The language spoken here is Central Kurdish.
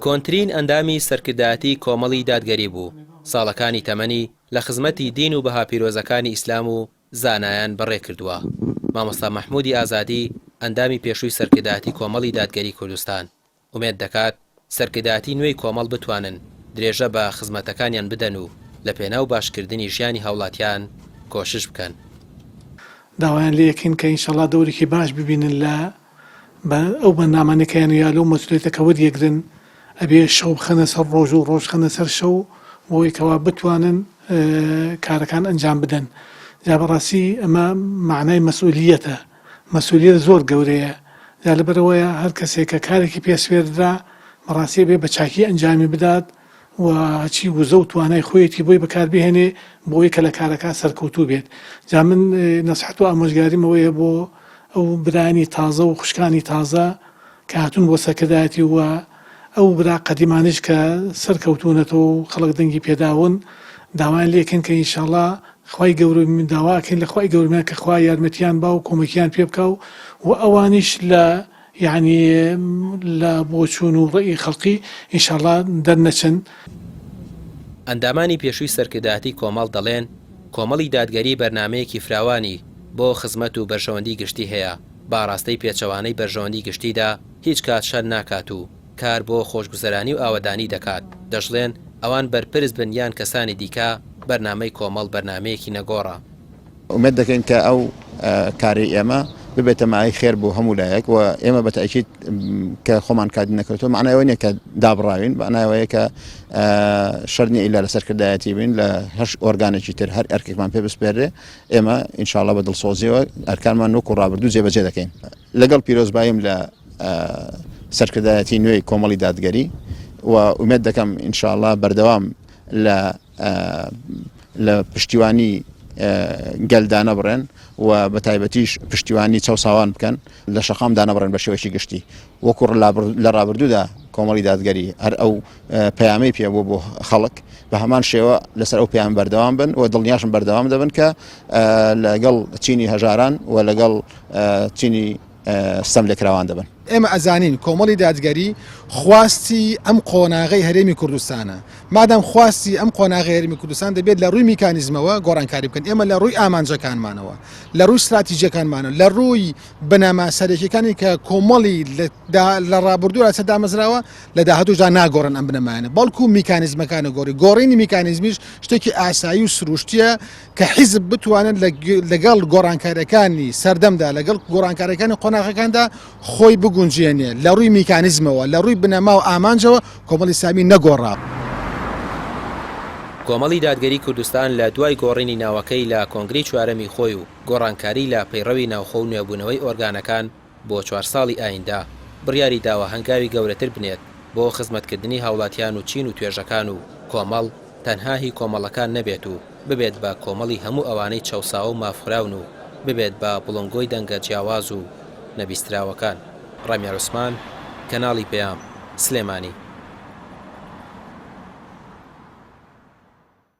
کۆنترین ئەندامی سەرکردایەتی کۆمەڵی دادگەری بوو. ساڵەکانی تەمەنی لە خزمەتی دین و بەها پیرۆزەکانی ئیسلام و زانایان بەڕێ کردووە. مامۆستا مەحموودی ئازادی ئەندامی پێشووی سەرکردایەتی کۆمەڵی دادگەری کوردستان ئومێد دەکات سەرکردایەتی نوێی کۆمەڵ بتوانن درێژە بە خزمەتەکانیان بدەن و لە پێناو باشکردنی ژیانی هاوڵاتیان کۆشش بکەن. داوایان لێ یەکەین کە ئینشەڵا دەورێکی باش ببینن لە ئەو بەرنامانەکەیان یا لەو مەسئولیەتەکە وەریەگرن، ئەبێ شەو بخەنە سەر ڕۆژ و ڕۆژ خەنە سەر شەو بۆی کەوا بتوانن کارەکان ئەنجام بدەن. جا بەڕاستی ئەمە معنای مەسئولیەتە، مەسئولیەت زۆر گەورەیە. جا لەبەرەوەیە هەر کەسێک کە کارێکی پێسوێردرا بەڕاستی بێ بە چاکی ئەنجامی بدات و چی وزە و توانای خۆیەتی بۆی بەکاربهێنێ بۆی کە لە کارەکە سەرکەوتوو بێت. جا من نەسیحەت و ئامۆژگاریمەوەیە بۆ ئەو برانی تازە و خوشکانی تازە کە هاتوون بۆ سەرکردایەتی و ئەو برا قەدیمانش کە سەرکەوتوونەتەوە و خەڵک دەنگی پێداون، داوایان لێکن کە ئینشاڵڵا خوای گەورە من داواکەین لە خوای گەورەمان کە خوا یارمەتیان با و کۆمەکیان پێ بکە و ئەوانیش لە یعنی لە بۆچوون و ڕێی خەڵقی ئینشاڵڵا دەرنەچن. ئەندامانی پێشووی سەرکردایەتی کۆمەڵ دەڵێن کۆمەڵی دادگەری بەرنامەیەکی فراوانی بۆ خزمەت و بەرژەوەندی گشتی هەیە. باڕاستەی پێچەوانەی بەرژەوەندی گشتیدا هیچ کات شەر ناکات و کار بۆ خۆشگوزەرانی و ئاوەدانی دەکات. دەژڵێن ئەوان بەرپرس بن یان کەسانی دیکە بەرنامەی کۆمەڵ بەرنمەیەکی نەگۆڕە. ئومێد دەکەین کە ئەو کاری ئێمە ببێتە مای خێر بۆ هەموو لایەک و ئێمە بەتاکید کە خۆمان کاتی نەکردەوە معناوە نیە کە دابڕاوین، معناوەیە کە شەرنی ئیلا لە سەرکردایەتی بین لە هەر ئۆرگانێکی تر هەر ئەرکێکمان پێ بسپێرێ ئێمە ئینشاڵڵا بە دڵسۆزیەوە ئەرکانمان وەکو ڕابردوو جێبەجێ دەکەین. لەگەڵ پیرۆزباییم لە سەرکردایەتی نوێی کۆمەڵی دادگەری و ئومێد دەکەم ئینشاءڵڵا بەردەوام لە پشتیوانی گەلدانە بڕێن و بە تایبەتیش پشتیوانی چاوساوان بکەن لە شەقام دانەبڕێن بە شێوەیەکی گشتی وەکو لە ڕابردوودا کۆمەڵی دادگەری هەر ئەو پەیامەی پێبوو بۆ خەڵک بە هەمان شێوە لەسەر ئەو پەیام بەردەوام بن و دڵنیاشم بەردەوام دەبن کە لەگەڵ چینی هەژاران و لەگەڵ چینی سەم لێکراوان دەبن. ئێمە ئەزانین کۆمەڵی دادگەری خواستی ئەم قۆناغەی هەرێمی کوردستانە. مادام خواستی ئەم قۆناغی هەرێمی کوردستان دەبێت لە ڕووی میکانیزمەوە گۆڕانکاری بکەن. ئێمە لە ڕووی ئامانجەکانمانەوە، لە ڕووی استراتیژیەکانمانەوە، لە ڕووی بنەما سەرەکیەکانی کە کۆمەڵی لە ڕابردووە دامەزراوە لە داهاتوودا ناگۆڕن ئەم بنەمایانە، بەڵکو میکانیزمەکانە گۆڕی. گۆڕینی میکانیزمیش شتێکی ئاسایی و سروشتیە کە حیزب بتوانن لەگەڵ گۆڕانکاریەکانی سەردەمدا لەگەڵ گۆڕانکاریەکانی قۆناغەکاندا خۆی بگونجێنێ لە ڕووی میکانیزمەوە، لە ڕووی بنەما و ئامانجەوە کۆمەڵی سامی نەگۆڕا. کۆمەڵی دادگەری کوردستان لە دوای گۆڕینی ناوەکەی لە کۆنگری چوارەمی خۆی و گۆڕانکاری لە پەیڕەوی ناوخۆ و نوێبوونەوەی ئۆرگانەکان بۆ 4 ساڵی ئایندا بڕیاری داوە هەنگاوی گەورەتر بنێت بۆ خزمەتکردنی هاوڵاتیان و چین و توێژەکان و کۆمەڵ تەنها هی کۆمەڵەکان نەبێت و ببێت بە کۆمەڵی هەموو ئەوانەی چەوساوە و مافراون و ببێت بە بڵنگۆی دەنگە جیاواز و نەبیستراوەکان. ڕەمیا عوسمان، کەناڵی پەیام، سلێمانی.